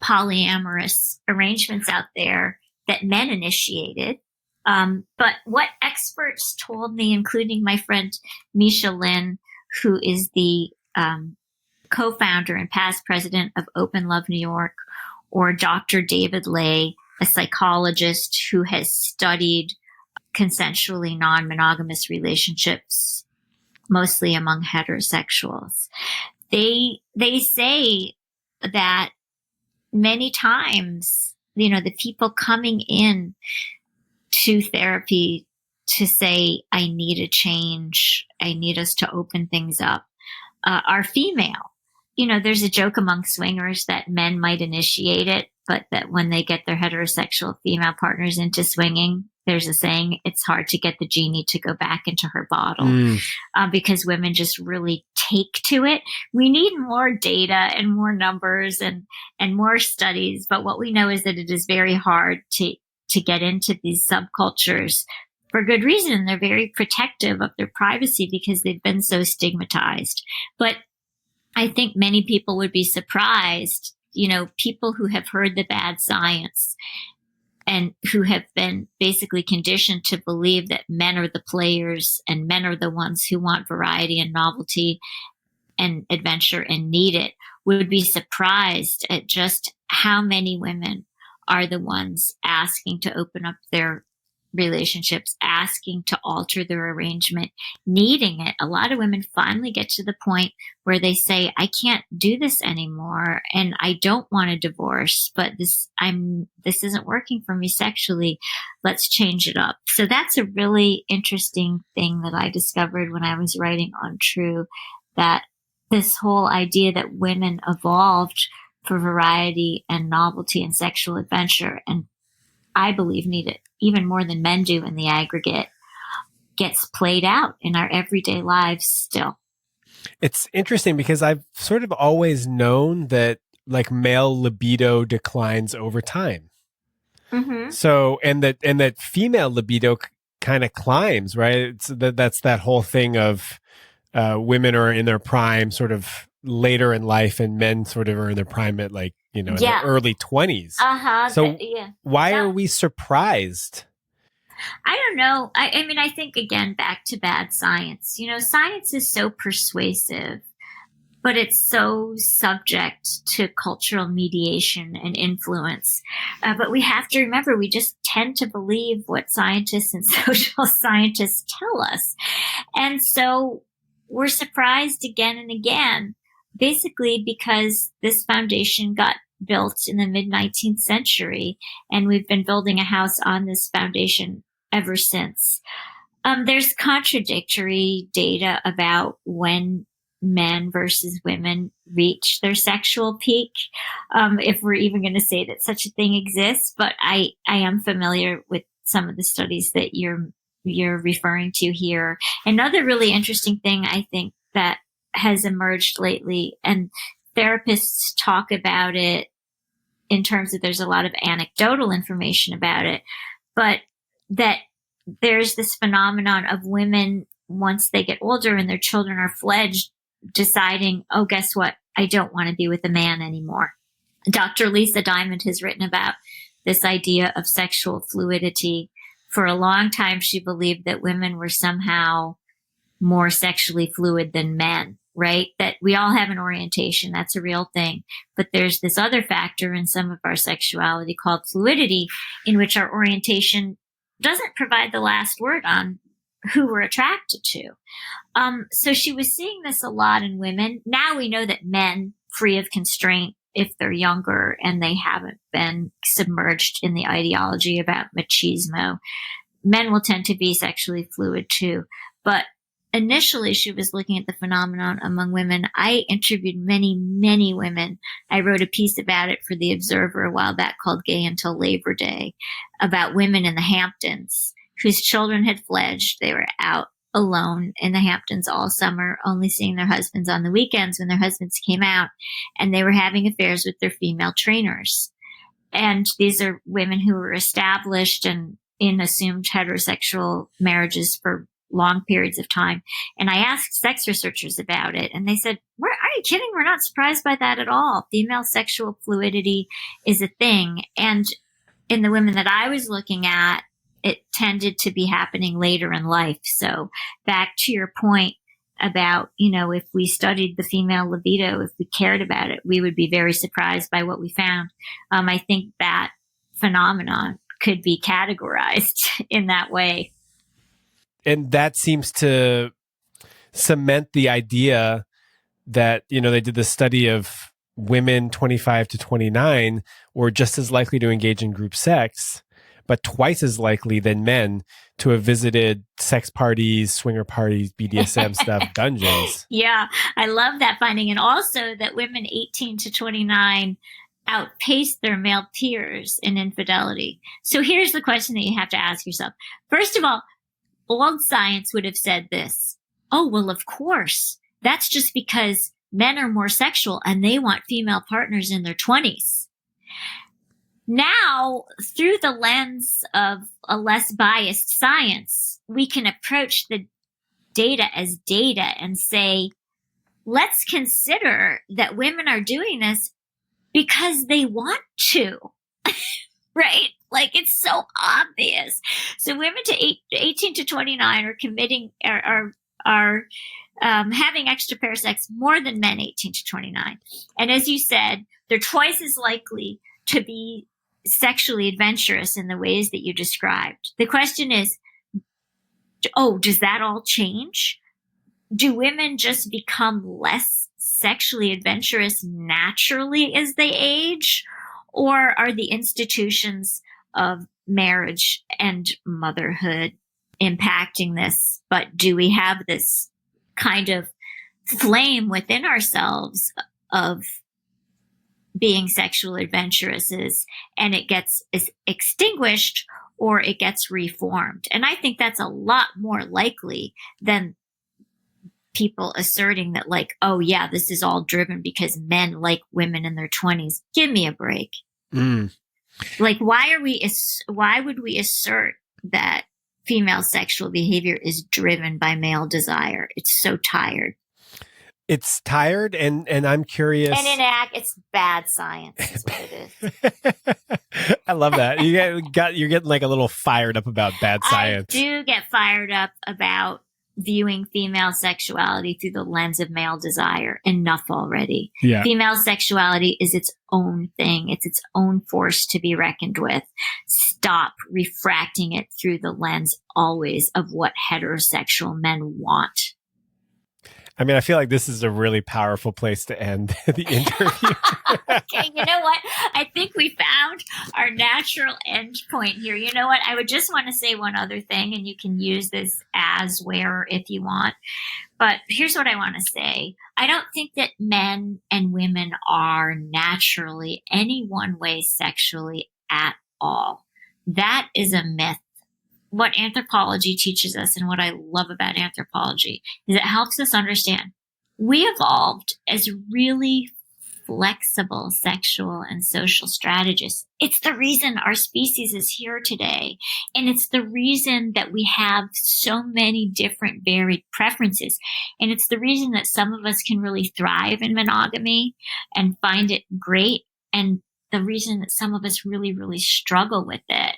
A: polyamorous arrangements out there that men initiated. But what experts told me, including my friend Misha Lin, who is the co-founder and past president of Open Love New York, or Dr. David Lay, a psychologist who has studied consensually non-monogamous relationships, mostly among heterosexuals. They say that many times, the people coming in to therapy to say, I need a change, I need us to open things up, are female. There's a joke among swingers that men might initiate it, but that when they get their heterosexual female partners into swinging, there's a saying, it's hard to get the genie to go back into her bottle, because women just really take to it. We need more data and more numbers and more studies. But what we know is that it is very hard to get into these subcultures for good reason. They're very protective of their privacy because they've been so stigmatized. But I think many people would be surprised, people who have heard the bad science and who have been basically conditioned to believe that men are the players and men are the ones who want variety and novelty and adventure and need it, would be surprised at just how many women are the ones asking to open up their relationships, asking to alter their arrangement, needing it. A lot of women finally get to the point where they say, I can't do this anymore and I don't want a divorce, but this isn't working for me sexually. Let's change it up. So that's a really interesting thing that I discovered when I was writing Untrue, that this whole idea that women evolved for variety and novelty and sexual adventure, and I believe need it even more than men do in the aggregate, gets played out in our everyday lives still.
B: It's interesting because I've sort of always known that like male libido declines over time.
A: Mm-hmm.
B: So, and that female libido kind of climbs, right? That's that whole thing of women are in their prime sort of later in life and men sort of are in their prime at like, in their early 20s. So why are we surprised?
A: I don't know. I mean, I think, again, back to bad science. Science is so persuasive, but it's so subject to cultural mediation and influence. But we have to remember, we just tend to believe what scientists and social scientists tell us. And so we're surprised again and again, basically because this foundation got built in the mid-19th century, and we've been building a house on this foundation ever since. There's contradictory data about when men versus women reach their sexual peak, if we're even going to say that such a thing exists. But I am familiar with some of the studies that you're referring to here. Another really interesting thing I think that has emerged lately, and therapists talk about it in terms of there's a lot of anecdotal information about it, but that there's this phenomenon of women, once they get older and their children are fledged, deciding, oh, guess what? I don't want to be with a man anymore. Dr. Lisa Diamond has written about this idea of sexual fluidity. For a long time, she believed that women were somehow more sexually fluid than men, right? That we all have an orientation. That's a real thing. But there's this other factor in some of our sexuality called fluidity, in which our orientation doesn't provide the last word on who we're attracted to. So she was seeing this a lot in women. Now we know that men, free of constraint, if they're younger and they haven't been submerged in the ideology about machismo, men will tend to be sexually fluid too. But initially, she was looking at the phenomenon among women. I interviewed many, many women. I wrote a piece about it for The Observer a while back called Gay Until Labor Day, about women in the Hamptons whose children had fledged. They were out alone in the Hamptons all summer, only seeing their husbands on the weekends when their husbands came out, and they were having affairs with their female trainers. And these are women who were established and in assumed heterosexual marriages for long periods of time. And I asked sex researchers about it, and they said, are you kidding? We're not surprised by that at all. Female sexual fluidity is a thing. And in the women that I was looking at, it tended to be happening later in life. So back to your point about, if we studied the female libido, if we cared about it, we would be very surprised by what we found. I think that phenomenon could be categorized in that way.
B: And that seems to cement the idea that, they did the study of women 25 to 29 were just as likely to engage in group sex, but twice as likely than men to have visited sex parties, swinger parties, BDSM stuff, dungeons.
A: Yeah, I love that finding. And also that women 18 to 29 outpace their male peers in infidelity. So here's the question that you have to ask yourself. First of all, old science would have said this. Oh, well, of course. That's just because men are more sexual and they want female partners in their 20s. Now, through the lens of a less biased science, we can approach the data as data and say, let's consider that women are doing this because they want to, right? Like, it's so obvious. So women to 18 to 29 are committing, are having extra-pair sex more than men 18 to 29. And as you said, they're twice as likely to be sexually adventurous in the ways that you described. The question is, does that all change? Do women just become less sexually adventurous naturally as they age? Or are the institutions of marriage and motherhood impacting this? But do we have this kind of flame within ourselves of being sexual adventuresses, and it gets extinguished or it gets reformed? And I think that's a lot more likely than people asserting that, like, oh yeah, this is all driven because men like women in their 20s. Give me a break. Like, why would we assert that female sexual behavior is driven by male desire? It's so tired.
B: It's tired, and I'm curious.
A: And it's bad science is what it is.
B: I love that. You're getting like a little fired up about bad science.
A: I do get fired up about viewing female sexuality through the lens of male desire. Enough already.
B: Yeah.
A: Female sexuality is its own thing. It's its own force to be reckoned with. Stop refracting it through the lens always of what heterosexual men want.
B: I mean, I feel like this is a really powerful place to end the interview.
A: Okay, you know what? I think we found our natural end point here. You know what? I would just want to say one other thing, and you can use this as where if you want. But here's what I want to say. I don't think that men and women are naturally any one way sexually at all. That is a myth. What anthropology teaches us, and what I love about anthropology, is it helps us understand we evolved as really flexible sexual and social strategists. It's the reason our species is here today. And it's the reason that we have so many different varied preferences. And it's the reason that some of us can really thrive in monogamy and find it great. And the reason that some of us really, really struggle with it.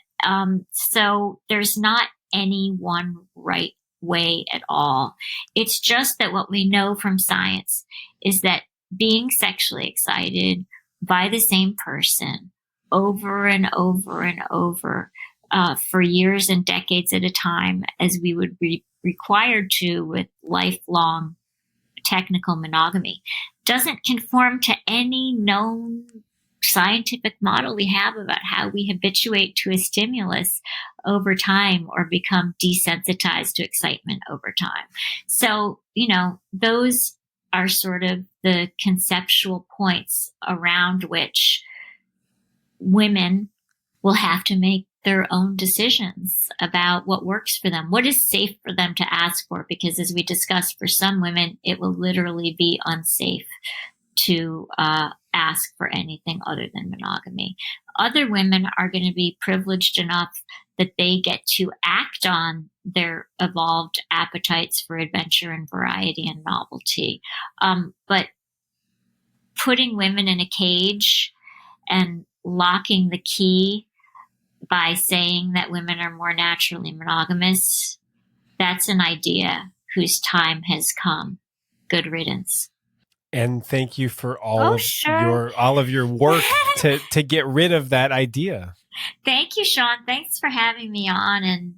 A: So there's not any one right way at all. It's just that what we know from science is that being sexually excited by the same person over and over and over for years and decades at a time, as we would be required to with lifelong technical monogamy, doesn't conform to any known scientific model we have about how we habituate to a stimulus over time or become desensitized to excitement over time. So, those are sort of the conceptual points around which women will have to make their own decisions about what works for them, what is safe for them to ask for, because as we discussed, for some women, it will literally be unsafe to ask for anything other than monogamy. Other women are going to be privileged enough that they get to act on their evolved appetites for adventure and variety and novelty. But putting women in a cage and locking the key by saying that women are more naturally monogamous, that's an idea whose time has come. Good riddance.
B: And thank you for all of your work to get rid of that idea.
A: Thank you, Sean. Thanks for having me on and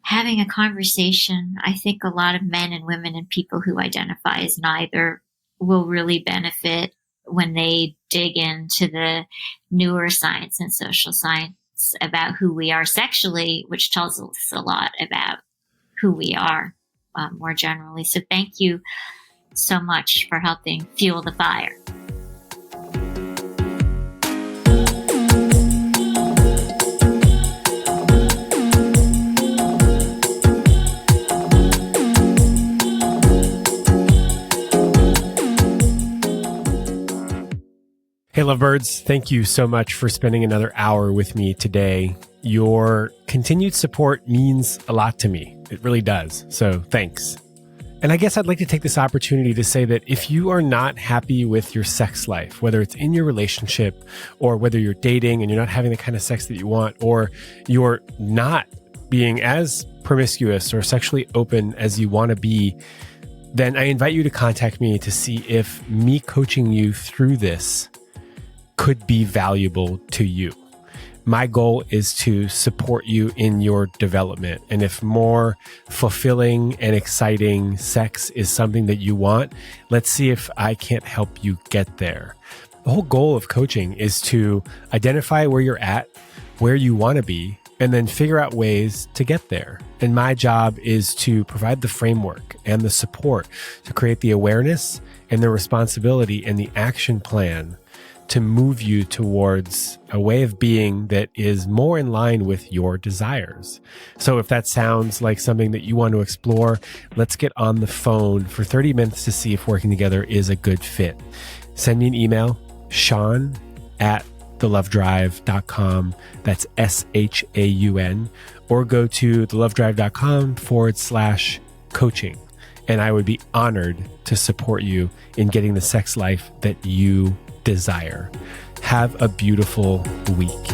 A: having a conversation. I think a lot of men and women and people who identify as neither will really benefit when they dig into the newer science and social science about who we are sexually, which tells us a lot about who we are more generally. So thank you so much for helping fuel the fire.
B: Hey, lovebirds, thank you so much for spending another hour with me today. Your continued support means a lot to me. It really does. So thanks. And I guess I'd like to take this opportunity to say that if you are not happy with your sex life, whether it's in your relationship or whether you're dating and you're not having the kind of sex that you want, or you're not being as promiscuous or sexually open as you want to be, then I invite you to contact me to see if me coaching you through this could be valuable to you. My goal is to support you in your development. And if more fulfilling and exciting sex is something that you want, let's see if I can't help you get there. The whole goal of coaching is to identify where you're at, where you want to be, and then figure out ways to get there. And my job is to provide the framework and the support to create the awareness and the responsibility and the action plan to move you towards a way of being that is more in line with your desires. So if that sounds like something that you want to explore, let's get on the phone for 30 minutes to see if working together is a good fit. Send me an email, sean@thelovedrive.com. That's SHAUN, or go to thelovedrive.com/coaching. And I would be honored to support you in getting the sex life that you desire. Have a beautiful week.